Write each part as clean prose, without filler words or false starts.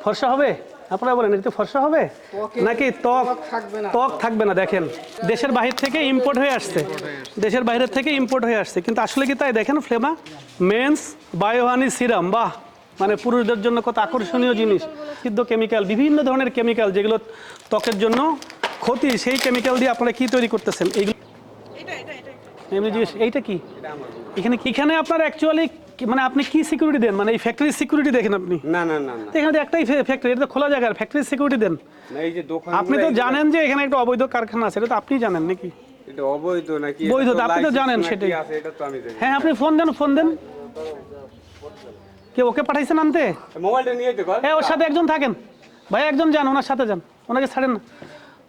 ফর্সা হবে? আপনারা বলেন এতে ফর্সা হবে নাকি ত্বক ত্বক থাকবে না? দেখেন দেশের বাহির থেকে ইম্পোর্ট হয়ে আসছে, দেশের বাইরের থেকে ইম্পোর্ট হয়ে আসছে, কিন্তু আসলে কি তাই? দেখেন ফ্লেমা মেন্স বায়োহানি সিরাম, বাহ, মানে পুরুষদের জন্য কত আকর্ষণীয় জিনিস। সিদ্ধ কেমিক্যাল, বিভিন্ন ধরনের কেমিক্যাল যেগুলো ত্বকের জন্য ক্ষতি, সেই কেমিক্যাল দিয়ে আপনারা কি তৈরি করতেছেন? এইগুলো এমনি জিনিস। এইটা কি এখানে? এখানে আপনার অ্যাকচুয়ালি মানে আপনি কি সিকিউরিটি দেন? মানে এই ফ্যাক্টরির সিকিউরিটি দেখেন আপনি? না না না না, এখানে তো একটাই ফ্যাক্টরি, এটা তো খোলা জায়গা, ফ্যাক্টরির সিকিউরিটি দেন না এই যে দোকান। আপনি তো জানেন যে এখানে একটা অবৈধ কারখানা আছে, এটা তো আপনি জানেন নাকি? এটা অবৈধ নাকি বৈধ তো আপনি তো জানেন, সেটাই। এটা তো আমি জানি। হ্যাঁ, আপনি ফোন দেন, ফোন দেন। কে ওকে পাঠাইছেন আনতে? মোবাইলটা নিয়ে যেতে কর। হ্যাঁ, ওর সাথে একজন থাকেন ভাই, একজন যান, ওনার সাথে যান, ওনাকে ছাড়েন না।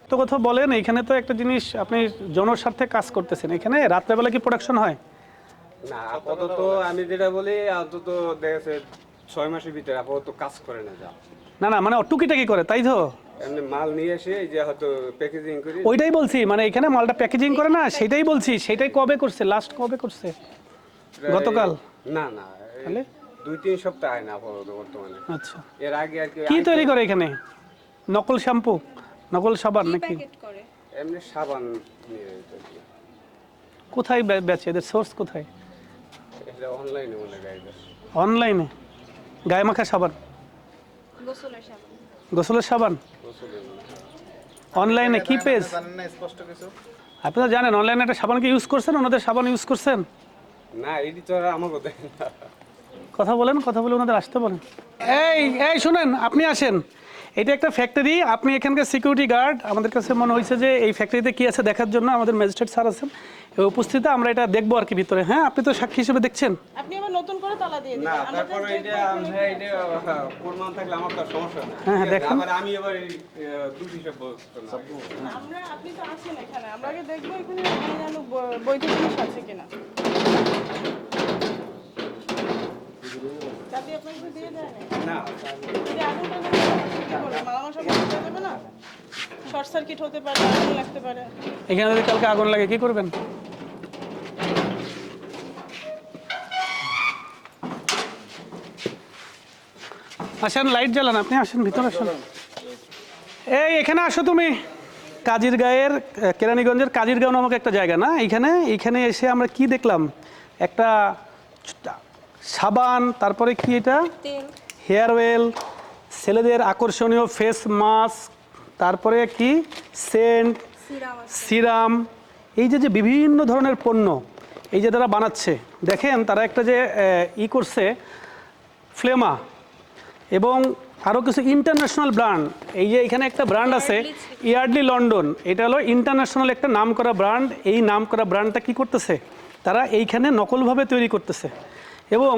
তো কথা বলেন, এখানে তো একটা জিনিস, আপনি জনস্বার্থে কাজ করতেছেন, এখানে রাত্রেবেলা কি প্রোডাকশন হয়? না আপাতত আমি যেটা বলি, অন্তত দেখেছে 6 মাসের ভিতরে আপাতত কাজ করে না যা। না না, মানে টুকিটাকি করে, তাই তো? এমনি মাল নিয়ে এসে এই যে হয়তো প্যাকেজিং করি। ওইটাই বলছি, মানে এখানে মালটা প্যাকেজিং করে না, সেটাই বলছি। সেটাই কবে করছে? লাস্ট কবে করছে? গতকাল? না না, তাহলে 2-3 সপ্তাহ হয় না আপাতত বর্তমানে। আচ্ছা, এর আগে আর কি তৈরি করে এখানে? নকল শ্যাম্পু, নকল সাবান নাকি? এমনি সাবান নিয়ে তৈরি। কোথায় বেচে? এদের সোর্স কোথায়? এটা অনলাইনে মনে গাইবে। অনলাইনে গায়ে মাখা সাবান, গোসলের সাবান অনলাইনে কি পেজ? আপনি তো জানেন অনলাইনে একটা সাবানকে ইউজ করছেন, ওনাদের সাবান ইউজ করছেন? না এটি তো আর আমাকে দেয় না। কথা বলেন, কথা বলে ওনাদের আসতে বলেন। এই এই শুনেন, আপনি আসেন, এটা একটা ফ্যাক্টরি, আপনি এখানকার সিকিউরিটি গার্ড। আমাদের কাছে মনে হয়েছে যে এই ফ্যাক্টরিতে কি আছে দেখার জন্য আমাদের ম্যাজিস্ট্রেট স্যার আছেন এই উপস্থিতে, আমরা এটা দেখবো আর কি ভিতরে। হ্যাঁ, আপনি তো সাক্ষী হিসেবে দেখছেন। আপনি আবার নতুন করে তালা দিয়ে না দিবেন। তারপর এটা এটা প্রমাণ থাকলে আমার তো সমস্যা না। হ্যাঁ হ্যাঁ, দেখেন। আবার আমি আবার দুটি সব বলতে না। আমরা আপনি তো আছেন এখানে, আমরা আগে দেখবো এখানে অন্যান্য বৈধ জিনিস আছে কিনা। চাবি আপনাকে দিয়ে দেয় না? না যদি আগুনটা লাগে কি করবে? মালামাল সব নষ্ট হয়ে যাবে না? শর্ট সার্কিট হতে পারে, আগুন লাগতে পারে। এখানে যদি কালকে আগুন লাগে কি করবেন? আসেন, লাইট জ্বালান, আপনি আসেন, ভিতরে আসেন। এই এখানে আসো তুমি। কাজিরগাঁয়ের, কেরানীগঞ্জের কাজিরগাঁও নামক একটা জায়গা না, এইখানে এসে আমরা কি দেখলাম? একটা সাবান, তারপরে কি এটা হেয়ার অয়েল, ছেলেদের আকর্ষণীয় ফেস মাস্ক, তারপরে কি সেন্ট, সিরাম, এই যে যে বিভিন্ন ধরনের পণ্য এই যে তারা বানাচ্ছে, দেখেন তারা একটা যে করছে ফ্লেমা এবং আরও কিছু ইন্টারন্যাশনাল ব্র্যান্ড। এই যে এখানে একটা ব্র্যান্ড আছে ইয়ার্ডলি লন্ডন, এটা হলো ইন্টারন্যাশনাল একটা নাম করা ব্র্যান্ড। এই নাম করা ব্র্যান্ডটা কি করতেছে? তারা এইখানে নকলভাবে তৈরি করতেছে এবং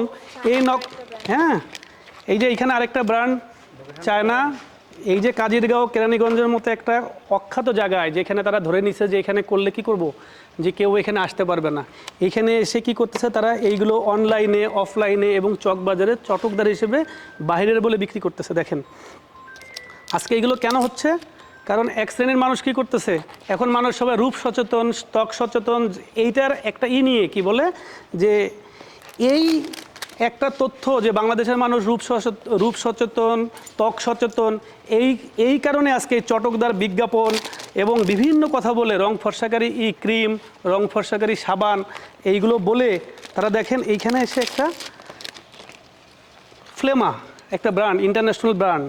এই হ্যাঁ, এই যে এইখানে আরেকটা ব্র্যান্ড চায়না। এই যে কাজিরগাঁও কেরানীগঞ্জের মতো একটা অখ্যাত জায়গায়, যেখানে তারা ধরে নিছে যে এখানে করলে কি করব, যে কেউ এখানে আসতে পারবে না, এখানে এসে কি করতেছে তারা? এইগুলো অনলাইনে, অফলাইনে এবং চকবাজারে চটকদার হিসেবে বাইরের বলে বিক্রি করতেছে। দেখেন আজকে এইগুলো কেন হচ্ছে? কারণ এক শ্রেণীর মানুষ কি করতেছে, এখন মানুষ সবাই রূপ সচেতন, ত্বক সচেতন, এইটার একটা নিয়ে কি বলে যে এই একটা তথ্য যে বাংলাদেশের মানুষ রূপ সচেতন, ত্বক সচেতন, এই কারণে আজকে চটকদার বিজ্ঞাপন এবং বিভিন্ন কথা বলে রং ফর্সাকারী ক্রিম, রং ফর্সাকারী সাবান, এইগুলো বলে তারা দেখেন এইখানে এসে একটা ফ্লেমা, একটা ব্র্যান্ড, ইন্টারন্যাশনাল ব্র্যান্ড,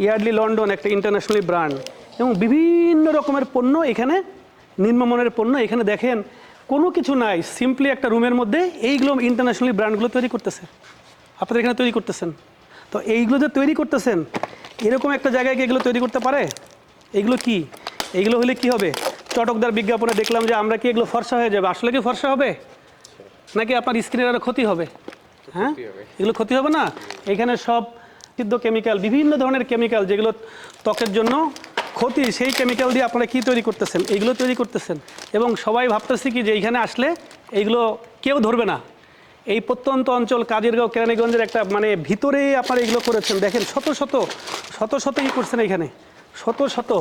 ইয়ার্ডলি লন্ডন একটা ইন্টারন্যাশনাল ব্র্যান্ড এবং বিভিন্ন রকমের পণ্য এখানে, নিম্নমানের পণ্য এখানে দেখেন কোনো কিছু নাই, সিম্পলি একটা রুমের মধ্যে এইগুলো ইন্টারন্যাশনাল ব্র্যান্ডগুলো তৈরি করতেছে, আপনাদের এখানে তৈরি করতেছেন। তো এইগুলো যে তৈরি করতেছেন, এরকম একটা জায়গায় কি এগুলো তৈরি করতে পারে? এগুলো কি, এইগুলো হলে কি হবে? চটকদার বিজ্ঞাপনে দেখলাম যে আমরা কি এগুলো ফর্সা হয়ে যাবে, আসলে কি ফর্সা হবে নাকি আপনার স্কিনের আরও ক্ষতি হবে? হ্যাঁ, এগুলো ক্ষতি হবে না। এখানে সব সিদ্ধ কেমিক্যাল, বিভিন্ন ধরনের কেমিক্যাল যেগুলো ত্বকের জন্য ক্ষতি, সেই কেমিক্যাল দিয়ে আপনারা কি তৈরি করতেছেন? এইগুলো তৈরি করতেছেন এবং সবাই ভাবতেছে কি যে এইখানে আসলে এইগুলো কেউ ধরবে না। এই প্রত্যন্ত অঞ্চল কাজিরগাঁও কেরানীগঞ্জের একটা মানে ভিতরে আপনারা এগুলো করেছেন। দেখেন শত শত কি করছেন এখানে, শত শত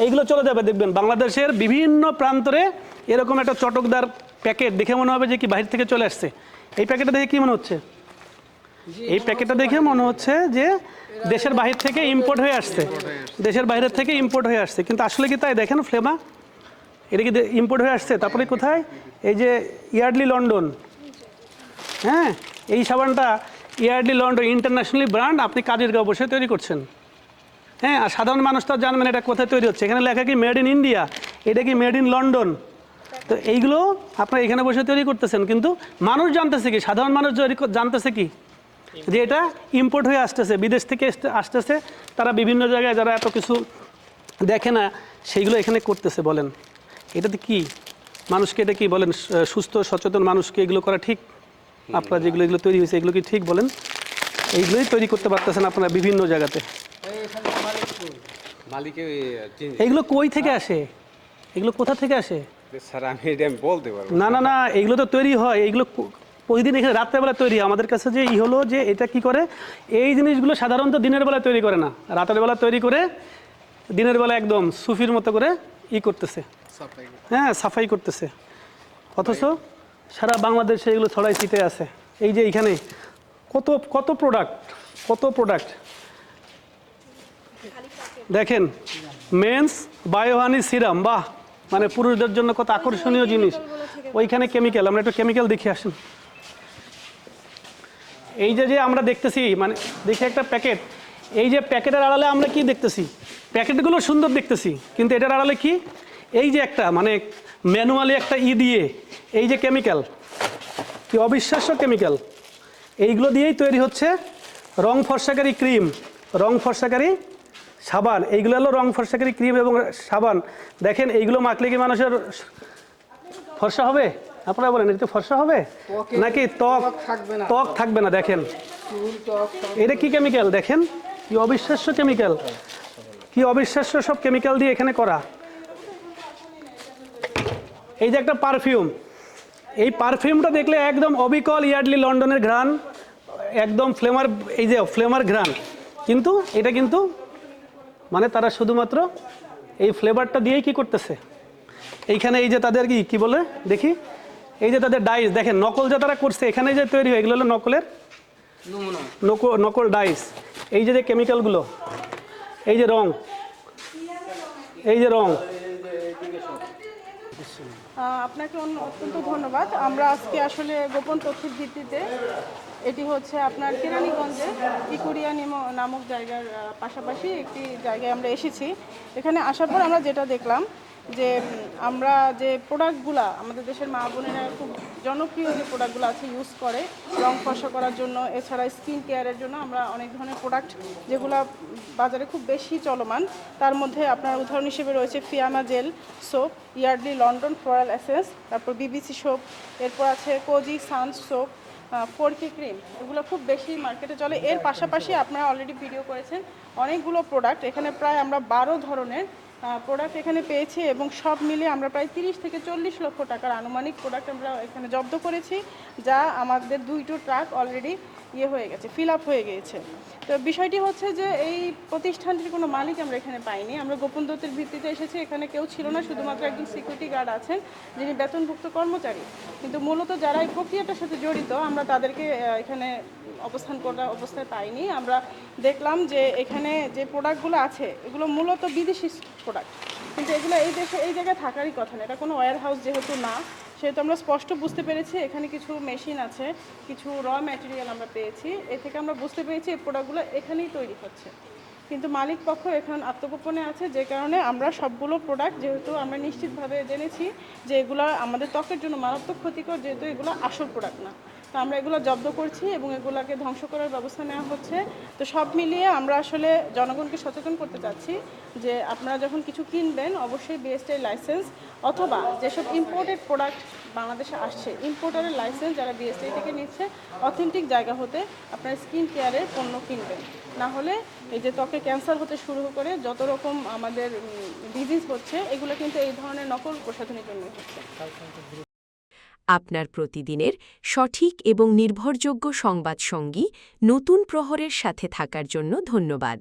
এইগুলো চলে যাবে দেখবেন বাংলাদেশের বিভিন্ন প্রান্তরে। এরকম একটা চটকদার প্যাকেট দেখে মনে হবে যে কি বাইরে থেকে চলে আসছে। এই প্যাকেটটা দেখে কী মনে হচ্ছে? এই প্যাকেটটা দেখে মনে হচ্ছে যে দেশের বাহির থেকে ইম্পোর্ট হয়ে আসছে, দেশের বাইরের থেকে ইম্পোর্ট হয়ে আসছে, কিন্তু আসলে কি তাই? দেখেন ফ্লেমা, এটা কি ইম্পোর্ট হয়ে আসছে? তারপরে কোথায়? এই যে ইয়ার্ডলি লন্ডন, হ্যাঁ, এই সাবানটা ইয়ার্ডলি লন্ডন ইন্টারন্যাশনালি ব্র্যান্ড, আপনি কাজের গাঁও বসে তৈরি করছেন, হ্যাঁ। আর সাধারণ মানুষ তো আর জানবেন এটা কোথায় তৈরি হচ্ছে, এখানে লেখা কি মেড ইন ইন্ডিয়া, এটা কি মেড ইন লন্ডন। তো এইগুলো আপনারা এখানে বসে তৈরি করতেছেন, কিন্তু মানুষ জানতেছে কি, সাধারণ মানুষ জানতেছে কি, যে এটা ইম্পোর্ট হয়ে আসতেছে, বিদেশ থেকে আসতেছে। তারা বিভিন্ন জায়গায় যারা এত কিছু দেখে না সেইগুলো এখানে করতেছে। বলেন এটাতে কি মানুষকে, এটা কি বলেন সুস্থ সচেতন মানুষকে এগুলো করা ঠিক? আপনারা যেগুলো এগুলো তৈরি হয়েছে এগুলো কি ঠিক বলেন? এইগুলোই তৈরি করতে পারতেছেন আপনারা বিভিন্ন জায়গাতে। মালিকে এইগুলো কই থেকে আসে, এগুলো কোথা থেকে আসে? স্যার আমি এটা আমি বলতে পারবো না না না, এগুলো তো তৈরি হয়, এগুলো প্রতিদিন এখানে রাত্রেবেলা তৈরি হয়। আমাদের কাছে যে হলো যে এটা কি করে, এই জিনিসগুলো সাধারণত দিনের বেলা তৈরি করে না, রাতের বেলা তৈরি করে দিনের বেলা একদম সুফির মতো করে করতেছে, হ্যাঁ, সাফাই করতেছে। অথচ সারা বাংলাদেশে এগুলো ছড়াই ছিটে আছে। এই যে এইখানে কত কত প্রোডাক্ট, কত প্রোডাক্ট দেখেন, মেন্স বায়োহানি সিরাম, বাহ, মানে পুরুষদের জন্য কত আকর্ষণীয় জিনিস। ওইখানে কেমিক্যাল, আমরা একটু কেমিক্যাল দেখে আসেন। এই যে যে আমরা দেখতেছি, মানে দেখে একটা প্যাকেট, এই যে প্যাকেটের আড়ালে আমরা কি দেখতেছি? প্যাকেটগুলো সুন্দর দেখতেছি, কিন্তু এটার আড়ালে কি? এই যে একটা মানে ম্যানুয়ালি একটা দিয়ে এই যে কেমিক্যাল, কি অবিশ্বাস্য কেমিক্যাল। এইগুলো দিয়েই তৈরি হচ্ছে রং ফর্সাকারী ক্রিম, রং ফর্সাকারী সাবান। এইগুলো হলো রং ফর্সাকারী ক্রিম এবং সাবান। দেখেন এইগুলো মাখলে কি মানুষের ফর্সা হবে? আপনারা বলেন এটা ফর্সা হবে নাকি ত্বক থাকবে না? দেখেন এটা কি কেমিক্যাল, দেখেন কি অবিশ্বাস্য কেমিক্যাল, কি অবিশ্বাস্য সব কেমিক্যাল দিয়ে এখানে করা। এই যে একটা পারফিউম, এই পারফিউমটা দেখলে একদম অবিকল ইয়ার্ডলি লন্ডনের ঘ্রাণ, একদম ফ্লেমার, এই যে ফ্লেমার ঘ্রাণ, কিন্তু এটা কিন্তু মানে তারা শুধুমাত্র এই ফ্লেভারটা দিয়েই কি করতেছে। এইখানে এই যে তাদের কি বলে দেখি, এই যে তাদের ডাইস দেখেন, নকল যে তারা করছে এখানে যে তৈরি হয়, এগুলো হলো নকলের নকল ডাইস। এই যে কেমিক্যালগুলো, এই যে রং, এই যে রং। আপনাকে অত্যন্ত ধন্যবাদ। আমরা আজকে আসলে গোপন তথ্যের ভিত্তিতে, এটি হচ্ছে আপনার কেরানীগঞ্জে ইকুরিয়া নামক জায়গার পাশাপাশি একটি জায়গায় আমরা এসেছি। এখানে আসার পর আমরা যেটা দেখলাম যে আমরা যে প্রোডাক্টগুলো আমাদের দেশের মা বোনেরা খুব জনপ্রিয় যে প্রোডাক্টগুলো আছে ইউজ করে রং ফর্সা করার জন্য, এছাড়া স্কিন কেয়ারের জন্য আমরা অনেক ধরনের প্রোডাক্ট যেগুলো বাজারে খুব বেশি চলমান, তার মধ্যে আপনার উদাহরণ হিসেবে রয়েছে Fiama gel soap, Yardley London floral essence, তারপর বিবিসি সোপ, এরপর আছে কোজি সান সোপ, ফোরকি ক্রিম, এগুলো খুব বেশি মার্কেটে চলে। এর পাশাপাশি আপনারা অলরেডি ভিডিও করেছেন অনেকগুলো প্রোডাক্ট, এখানে প্রায় আমরা 12 ধরনের প্রোডাক্ট এখানে পেয়েছি এবং সব মিলিয়ে আমরা প্রায় 30 থেকে 40 লক্ষ টাকার আনুমানিক প্রোডাক্ট আমরা এখানে জব্দ করেছি, যা আমাদের 2টো ট্রাক অলরেডি হয়ে গেছে, ফিল আপ হয়ে গিয়েছে। তো বিষয়টি হচ্ছে যে এই প্রতিষ্ঠানটির কোনো মালিক আমরা এখানে পাইনি, আমরা গোপন তথ্যের ভিত্তিতে এসেছি। এখানে কেউ ছিল না, শুধুমাত্র একজন সিকিউরিটি গার্ড আছেন যিনি বেতনভুক্ত কর্মচারী, কিন্তু মূলত যারা এই প্রক্রিয়াটার সাথে জড়িত আমরা তাদেরকে এখানে অবস্থান করা অবস্থায় পাইনি। আমরা দেখলাম যে এখানে যে প্রোডাক্টগুলো আছে এগুলো মূলত বিদেশি প্রোডাক্ট, কিন্তু এগুলো এই দেশে এই জায়গায় থাকারই কথা না, এটা কোনো ওয়্যার হাউস যেহেতু না, সেহেতু আমরা স্পষ্ট বুঝতে পেরেছি এখানে কিছু মেশিন আছে, কিছু র ম্যাটেরিয়াল আমরা পেয়েছি, এ থেকে আমরা বুঝতে পেরেছি এই প্রোডাক্টগুলো এখানেই তৈরি হচ্ছে, কিন্তু মালিক পক্ষ এখন আত্মগোপনে আছে, যে কারণে আমরা সবগুলো প্রোডাক্ট যেহেতু আমরা নিশ্চিতভাবে জেনেছি যে এগুলো আমাদের ত্বকের জন্য মারাত্মক ক্ষতিকর, যেহেতু এগুলো আসল প্রোডাক্ট না, তো আমরা এগুলো জব্দ করছি এবং এগুলোকে ধ্বংস করার ব্যবস্থা নেওয়া হচ্ছে। তো সব মিলিয়ে আমরা আসলে জনগণকে সচেতন করতে চাচ্ছি যে আপনারা যখন কিছু কিনবেন অবশ্যই বিএসটিআই লাইসেন্স অথবা যেসব ইম্পোর্টেড প্রোডাক্ট বাংলাদেশে আসছে ইম্পোর্টারের লাইসেন্স যারা বিএসটিআই থেকে নিচ্ছে অথেন্টিক জায়গা হতে আপনারা স্কিন কেয়ারের পণ্য কিনবেন, না হলে এই যে ত্বকে ক্যান্সার হতে শুরু করে যত রকম আমাদের ডিজিজ হচ্ছে এগুলো কিন্তু এই ধরনের নকল প্রসাধনীর জন্য হচ্ছে। আপনার প্রতিদিনের সঠিক এবং নির্ভরযোগ্য সংবাদ সঙ্গী নতুন প্রহরের সাথে থাকার জন্য ধন্যবাদ।